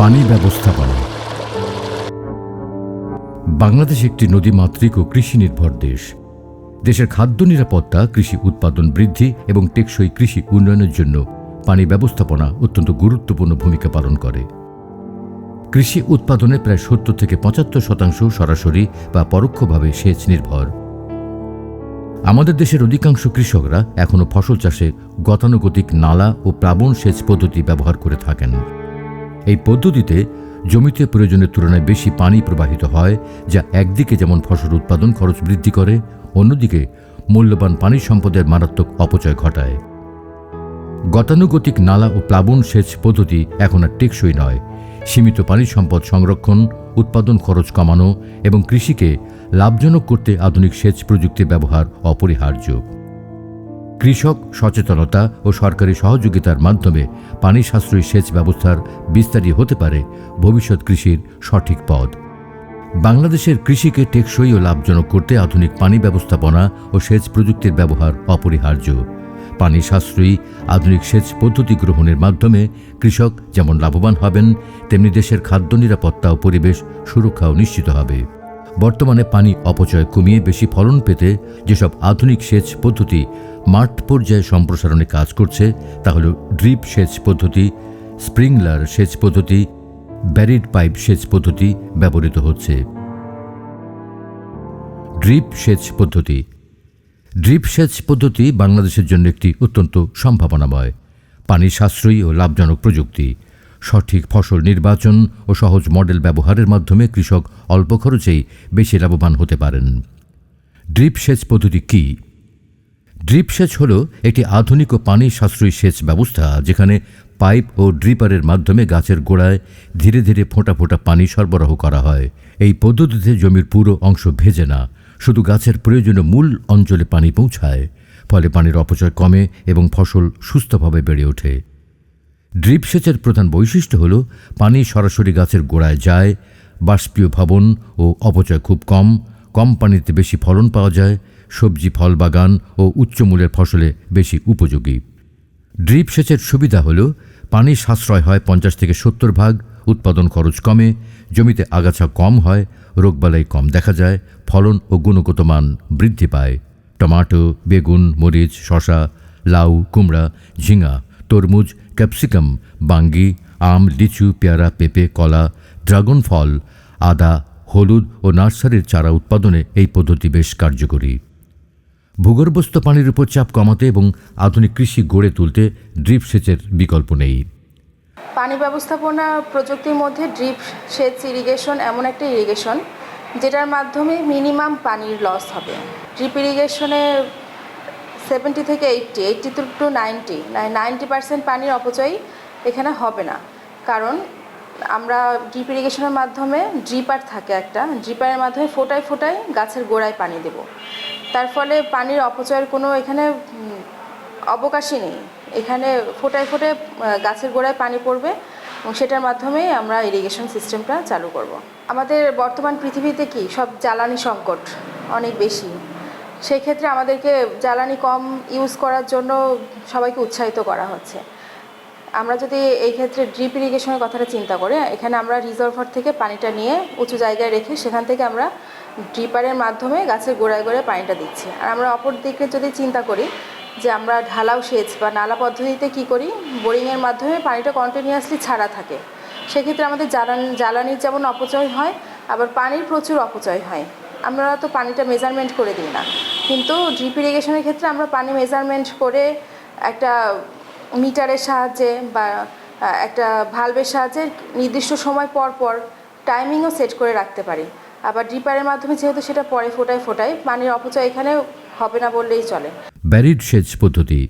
পানি ব্যবস্থাপনা। বাংলাদেশ একটি নদীমাতৃক ও কৃষি নির্ভর দেশ। দেশের খাদ্য নিরাপত্তা, কৃষি উৎপাদন বৃদ্ধি এবং টেকসই কৃষি উন্নয়নের জন্য পানি ব্যবস্থাপনা অত্যন্ত গুরুত্বপূর্ণ ভূমিকা পালন করে। কৃষি উৎপাদনে প্রায় ৭০ থেকে ৭৫% সরাসরি বা পরোক্ষভাবে সেচ নির্ভর। আমাদের দেশের অধিকাংশ কৃষকরা এখনও ফসল চাষে গতানুগতিক নালা ও প্লাবন সেচ পদ্ধতি ব্যবহার করে থাকেন। এই পদ্ধতিতে জমিতে প্রয়োজনের তুলনায় বেশি পানি প্রবাহিত হয়, যা একদিকে যেমন ফসল উৎপাদন খরচ বৃদ্ধি করে, অন্যদিকে মূল্যবান পানি সম্পদের মারাত্মক অপচয় ঘটায়। গতানুগতিক নালা ও প্লাবন সেচ পদ্ধতি এখন আর টেকসই নয়। সীমিত পানি সম্পদ সংরক্ষণ, উৎপাদন খরচ কমানো এবং কৃষিকে লাভজনক করতে আধুনিক সেচ প্রযুক্তির ব্যবহার অপরিহার্য। কৃষক সচেতনতা ও সরকারি সহযোগিতার মাধ্যমে পানি সাশ্রয়ী সেচ ব্যবস্থার বিস্তারই হতে পারে ভবিষ্যৎ কৃষির সঠিক পথ। বাংলাদেশের কৃষিকে টেকসই ও লাভজনক করতে আধুনিক পানি ব্যবস্থাপনা ও সেচ প্রযুক্তির ব্যবহার অপরিহার্য। পানি সাশ্রয়ী আধুনিক সেচ পদ্ধতি গ্রহণের মাধ্যমে কৃষক যেমন লাভবান হবেন, তেমনি দেশের খাদ্য নিরাপত্তা ও পরিবেশ সুরক্ষাও নিশ্চিত হবে। বর্তমানে পানি অপচয় কমিয়ে বেশি ফলন পেতে যেসব আধুনিক সেচ পদ্ধতি মাঠ পর্যায়ে সম্প্রসারণে কাজ করছে তা হল ড্রিপ সেচ পদ্ধতি, স্প্রিংলার সেচ পদ্ধতি, ব্যারিড পাইপ সেচ পদ্ধতি ব্যবহৃত হচ্ছে। ড্রিপ সেচ পদ্ধতি। ড্রিপ সেচ পদ্ধতি বাংলাদেশের জন্য একটি অত্যন্ত সম্ভাবনাময়, পানি সাশ্রয়ী ও লাভজনক প্রযুক্তি। সঠিক ফসল নির্বাচন ও সহজ মডেল ব্যবহারের মাধ্যমে কৃষক অল্প খরচেই বেশি লাভবান হতে পারেন। ড্রিপ সেচ পদ্ধতি কি? ড্রিপ সেচ হল একটি আধুনিক ও পানি সাশ্রয়ী সেচ ব্যবস্থা, যেখানে পাইপ ও ড্রিপারের মাধ্যমে গাছের গোড়ায় ধীরে ধীরে ফোঁটা ফোঁটা পানি সরবরাহ করা হয়। এই পদ্ধতিতে জমির পুরো অংশ ভেজে না, শুধু গাছের প্রয়োজনীয় মূল অঞ্চলে পানি পৌঁছায়। ফলে পানির অপচয় কমে এবং ফসল সুস্থভাবে বেড়ে ওঠে। ড্রিপ সেচের প্রধান বৈশিষ্ট্য হল পানি সরাসরি গাছের গোড়ায় যায়, বাষ্পীয় ভবন ও অপচয় খুব কম, কম পানিতে বেশি ফলন পাওয়া যায়, সবজি, ফল বাগান ও উচ্চমূল্যের ফসলে বেশি উপযোগী। ড্রিপ সেচের সুবিধা হল পানি সাশ্রয় হয় 50 থেকে 70%, উৎপাদন খরচ কমে, জমিতে আগাছা কম হয়, রোগবালাই কম দেখা যায়, ফলন ও গুণগত মান বৃদ্ধি পায়। টমাটো, বেগুন, মরিচ, শসা, লাউ, কুমড়া, ঝিঙা, তরমুজ, ক্যাপসিকাম, বাঙ্গি, আম, লিচু, পেয়ারা, পেঁপে, কলা, ড্রাগন ফল, আদা, হলুদ ও নার্সারির চারা উৎপাদনে এই পদ্ধতি বেশ কার্যকরী। ভূগর্ভস্থ পানির উপর চাপ কমাতে এবং আধুনিক কৃষি গড়ে তুলতে ড্রিপ সেচের বিকল্প নেই। পানি ব্যবস্থাপনা প্রযুক্তির মধ্যে ড্রিপ সেচ ইরিগেশন এমন একটা ইরিগেশন যেটার মাধ্যমে মিনিমাম পানির লস হবে। ড্রিপ ইরিগেশনে 70 থেকে 80 টু 90% পানির অপচয় এখানে হবে না। কারণ আমরা ড্রিপ ইরিগেশনের মাধ্যমে ড্রিপার থাকে একটা, ড্রিপারের মাধ্যমে ফোটায় ফোটায় গাছের গোড়ায় পানি দেব। তার ফলে পানির অপচয়ের কোনো এখানে অবকাশই নেই। এখানে ফোটায় ফোটায় গাছের গোড়ায় পানি পড়বে এবং সেটার মাধ্যমেই আমরা ইরিগেশন সিস্টেমটা চালু করব। আমাদের বর্তমান পৃথিবীতে কি সব জ্বালানি সংকট অনেক বেশি, সেই ক্ষেত্রে আমাদেরকে জ্বালানি কম ইউজ করার জন্য সবাইকে উৎসাহিত করা হচ্ছে। আমরা যদি এই ক্ষেত্রে ড্রিপ ইরিগেশনের কথাটা চিন্তা করি, এখানে আমরা রিজার্ভার থেকে পানিটা নিয়ে উঁচু জায়গায় রেখে সেখান থেকে আমরা ড্রিপারের মাধ্যমে গাছের গোড়ায় গোড়ায় পানিটা দিচ্ছি। আর আমরা অপর দিকে যদি চিন্তা করি যে আমরা ঢালাও সেচ বা নালা পদ্ধতিতে কি করি, বোরিংয়ের মাধ্যমে পানিটা কন্টিনিউয়াসলি ছাড়া থাকে। সেক্ষেত্রে আমাদের জ্বালানির যেমন অপচয় হয়, আবার পানির প্রচুর অপচয় হয়। আমরা তো পানিটা মেজারমেন্ট করে দিই না, কিন্তু ড্রিপ ইরিগেশনের ক্ষেত্রে আমরা পানি মেজারমেন্ট করে একটা মিটারের সাহায্যে বা একটা ভালভের সাহায্যে নির্দিষ্ট সময় পর পর টাইমিংও সেট করে রাখতে পারি। আবার ড্রিপারের মাধ্যমে যেহেতু সেটা পরে ফোটায় ফোটায়, পানির অপচয় এখানে হবে না বললেই চলে। ব্যারিড সেচ পদ্ধতি।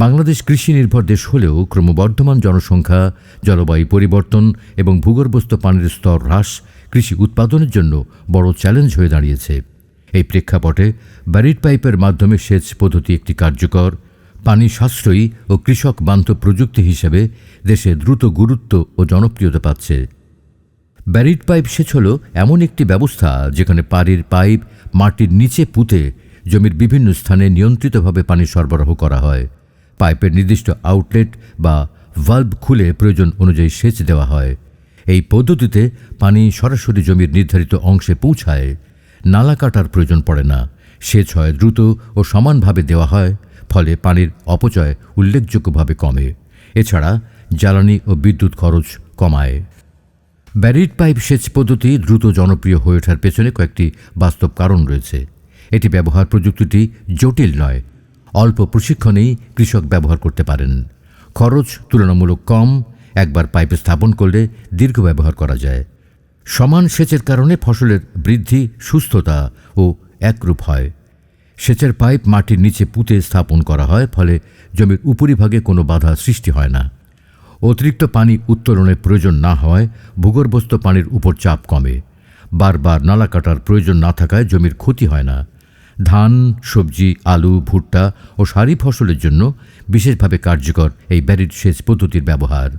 বাংলাদেশ কৃষি নির্ভর দেশ হলেও ক্রমবর্ধমান জনসংখ্যা, জলবায়ু পরিবর্তন এবং ভূগর্ভস্থ পানির স্তর হ্রাস কৃষি উৎপাদনের জন্য বড় চ্যালেঞ্জ হয়ে দাঁড়িয়েছে। এই প্রেক্ষাপটে ব্যারিড পাইপের মাধ্যমে সেচ পদ্ধতি একটি কার্যকর, পানি সাশ্রয়ী ও কৃষক বান্ধব প্রযুক্তি হিসেবে দেশে দ্রুত গুরুত্ব ও জনপ্রিয়তা পাচ্ছে। ব্যারিড পাইপ সেচ হল এমন একটি ব্যবস্থা যেখানে পানির পাইপ মাটির নিচে পুঁতে জমির বিভিন্ন স্থানে নিয়ন্ত্রিতভাবে পানি সরবরাহ করা হয়। পাইপের নির্দিষ্ট আউটলেট বা ভালভ খুলে প্রয়োজন অনুযায়ী সেচ দেওয়া হয়। এই পদ্ধতিতে পানি সরাসরি জমির নির্ধারিত অংশে পৌঁছায়। নালা কাটার প্রয়োজন পড়ে না, সেচ হয় দ্রুত ও সমানভাবে দেওয়া হয়, ফলে পানির অপচয় উল্লেখযোগ্যভাবে কমে। এছাড়া জ্বালানি ও বিদ্যুৎ খরচ কমায়। ব্যারিড পাইপ সেচ পদ্ধতি দ্রুত জনপ্রিয় হয়ে ওঠার পেছনে কয়েকটি বাস্তব কারণ রয়েছে। এটি ব্যবহার প্রযুক্তিটি জটিল নয়, অল্প প্রশিক্ষণেই কৃষক ব্যবহার করতে পারেন। খরচ তুলনামূলক কম, একবার পাইপ স্থাপন করলে দীর্ঘ ব্যবহার করা যায়। সমান সেচের কারণে ফসলের বৃদ্ধি, সুস্থতা ও একরূপ হয়। সেচের পাইপ মাটির নিচে পুঁতে স্থাপন করা হয়, ফলে জমির উপরিভাগে কোনো বাধা সৃষ্টি হয় না। অতিরিক্ত পানি উত্তোলনের প্রয়োজন না হওয়ায় ভূগর্ভস্থ পানির উপর চাপ কমে। বারবার নালা কাটার প্রয়োজন না থাকায় জমির ক্ষতি হয় না। ধান, সবজি, আলু, ভুট্টা ও সারি ফসলের জন্য বিশেষভাবে কার্যকর এই ব্যারিড সেচ পদ্ধতির ব্যবহার।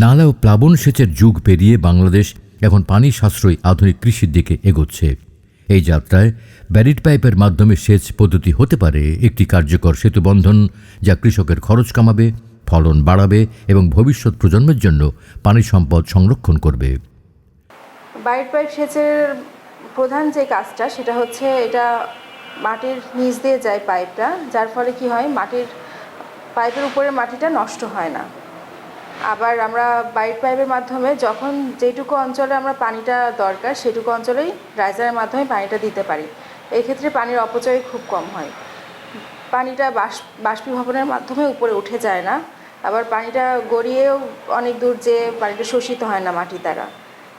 নালা ও প্লাবন সেচের যুগ পেরিয়ে বাংলাদেশ এখন পানি সাশ্রয়ী আধুনিক কৃষির দিকে এগোচ্ছে। এই যাত্রায় ব্যারিড পাইপের মাধ্যমে সেচ পদ্ধতি হতে পারে একটি কার্যকর সেতুবন্ধন, যা কৃষকের খরচ কমাবে, ফলন বাড়াবে এবং ভবিষ্যৎ প্রজন্মের জন্য পানি সম্পদ সংরক্ষণ করবে। ব্যারিড পাইপ সেচের প্রধান যে কাজটা সেটা হচ্ছে এটা মাটির নিচ দিয়ে যায় পাইপটা, যার ফলে কি হয়, পাইপের উপরে মাটিটা নষ্ট হয় না। আবার আমরা ব্যারিড পাইপের মাধ্যমে যখন যেটুকু অঞ্চলে আমরা পানিটা দরকার সেটুকু অঞ্চলেই রাইজারের মাধ্যমে পানিটা দিতে পারি। এক্ষেত্রে পানির অপচয় খুব কম হয়। পানিটা বাষ্পীভবনের মাধ্যমে উপরে উঠে যায় না, আবার পানিটা গড়িয়েও অনেক দূর যেয়ে পানিটা শোষিত হয় না মাটির দ্বারা।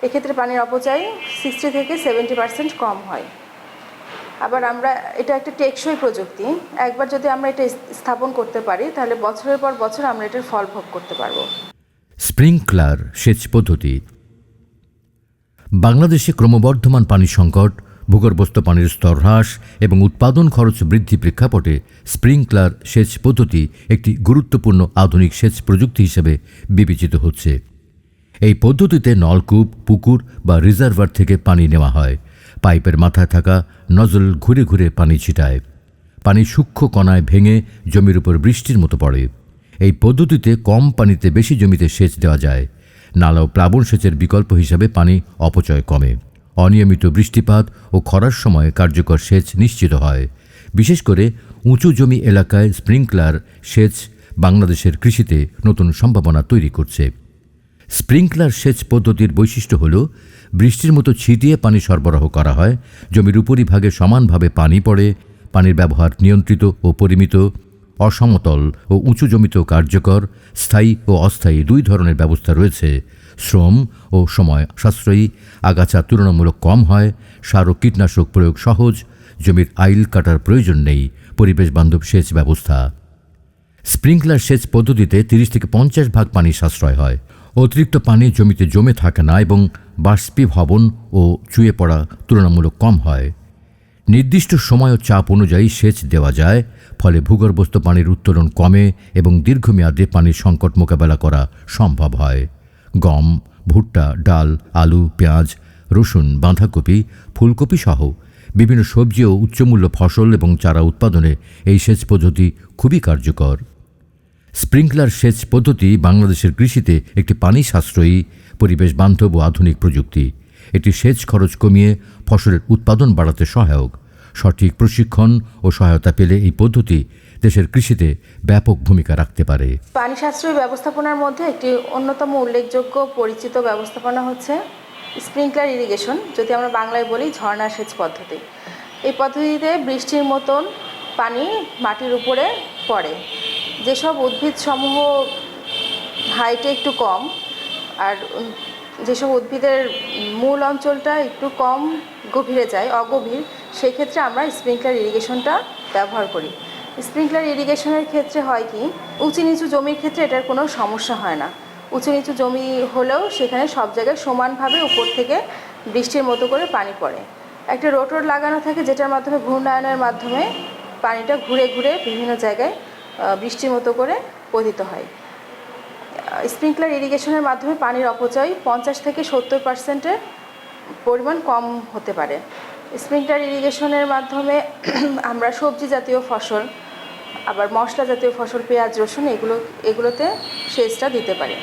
এক্ষেত্রে পানির অপচয় 60 থেকে 70% কম হয়। আবার এটা একটা টেকসই প্রযুক্তি। একবার যদি আমরা এটা স্থাপন করতে পারি তাহলে বছরের পর বছর আমরা এটার ফল ভোগ করতে পারবো। স্প্রিংক্লার সেচ পদ্ধতি। বাংলাদেশে ক্রমবর্ধমান পানি সংকট, ভূগর্ভস্থ পানির স্তর হ্রাস এবং উৎপাদন খরচ বৃদ্ধি প্রেক্ষাপটে স্প্রিংক্লার সেচ পদ্ধতি একটি গুরুত্বপূর্ণ আধুনিক সেচ প্রযুক্তি হিসেবে বিবেচিত হচ্ছে। এই পদ্ধতিতে নলকূপ, পুকুর বা রিজার্ভার থেকে পানি নেওয়া হয়। পাইপের মাথায় থাকা নজল ঘুরে ঘুরে পানি ছিটায়। পানি সূক্ষ্ম কণায় ভেঙে জমির উপর বৃষ্টির মতো পড়ে। এই পদ্ধতিতে কম পানিতে বেশি জমিতে সেচ দেওয়া যায়। নালা ও প্লাবন সেচের বিকল্প হিসাবে পানি অপচয় কমে। অনিয়মিত বৃষ্টিপাত ও খরার সময় কার্যকর সেচ নিশ্চিত হয়। বিশেষ করে উঁচু জমি এলাকায় স্প্রিংক্লার সেচ বাংলাদেশের কৃষিতে নতুন সম্ভাবনা তৈরি করছে। স্প্রিংক্লার সেচ পদ্ধতির বৈশিষ্ট্য হল বৃষ্টির মতো ছিটিয়ে পানি সরবরাহ করা হয়। জমির উপরিভাগে সমানভাবে পানি পড়ে। পানির ব্যবহার নিয়ন্ত্রিত ও পরিমিত। অসমতল ও উঁচু জমিতেও কার্যকর। স্থায়ী ও অস্থায়ী দুই ধরনের ব্যবস্থা রয়েছে। শ্রম ও সময় সাশ্রয়ী, আগাছা তুলনামূলক কম হয়, সার ও কীটনাশক প্রয়োগ সহজ, জমির আইল কাটার প্রয়োজন নেই, পরিবেশ বান্ধব সেচ ব্যবস্থা। স্প্রিংক্লার সেচ পদ্ধতিতে 30 থেকে 50 ভাগ পানি সাশ্রয় হয়। অতিরিক্ত পানি জমিতে জমে থাকে না এবং বাষ্পীভবন ও চুয়ে পড়া তুলনামূলক কম হয়। নির্দিষ্ট সময় ও চাপ অনুযায়ী সেচ দেওয়া যায়, ফলে ভূগর্ভস্থ পানির উত্তোলন কমে এবং দীর্ঘমেয়াদে পানির সংকট মোকাবেলা করা সম্ভব হয়। গম, ভুট্টা, ডাল, আলু, পেঁয়াজ, রসুন, বাঁধাকপি, ফুলকপি সহ বিভিন্ন সবজি ও উচ্চমূল্য ফসল এবং চারা উৎপাদনে এই সেচ পদ্ধতি খুবই কার্যকর। স্প্রিংক্লার সেচ পদ্ধতি বাংলাদেশের কৃষিতে একটি পানি সাশ্রয়ী, পরিবেশ বান্ধব ও আধুনিক প্রযুক্তি। এটি সেচ খরচ কমিয়ে ফসলের উৎপাদন বাড়াতে সহায়ক। সঠিক প্রশিক্ষণ ও সহায়তা পেলে এই পদ্ধতি দেশের কৃষিতে ব্যাপক ভূমিকা রাখতে পারে। পানি সাশ্রয়ী ব্যবস্থাপনার মধ্যে একটি অন্যতম উল্লেখযোগ্য পরিচিত ব্যবস্থাপনা হচ্ছে স্প্রিংক্লার ইরিগেশন, যদি আমরা বাংলায় বলি ঝর্ণা সেচ পদ্ধতি। এই পদ্ধতিতে বৃষ্টির মতন পানি মাটির উপরে পড়ে। যেসব উদ্ভিদসমূহ হাইটে একটু কম আর যেসব উদ্ভিদের মূল অঞ্চলটা একটু কম গভীরে যায়, অগভীর, সেক্ষেত্রে আমরা স্প্রিংক্লার ইরিগেশনটা ব্যবহার করি। স্প্রিংক্লার ইরিগেশনের ক্ষেত্রে হয় কি, উঁচু নিচু জমির ক্ষেত্রে এটার কোনো সমস্যা হয় না। উঁচু নিচু জমি হলেও সেখানে সব জায়গায় সমানভাবে উপর থেকে বৃষ্টির মতো করে পানি পড়ে। একটা রোটর লাগানো থাকে যেটার মাধ্যমে ঘূর্ণায়নের মাধ্যমে পানিটা ঘুরে ঘুরে বিভিন্ন জায়গায় বৃষ্টির মতো করে পতিত হয়। স্প্রিংক্লার ইরিগেশনের মাধ্যমে পানির অপচয় 50 থেকে 70% পরিমাণ কম হতে পারে। স্প্রিংক্লার ইরিগেশনের মাধ্যমে আমরা সবজি জাতীয় ফসল, আবার মশলা জাতীয় ফসল, পেঁয়াজ, রসুন এগুলোতে সেচটা দিতে পারি।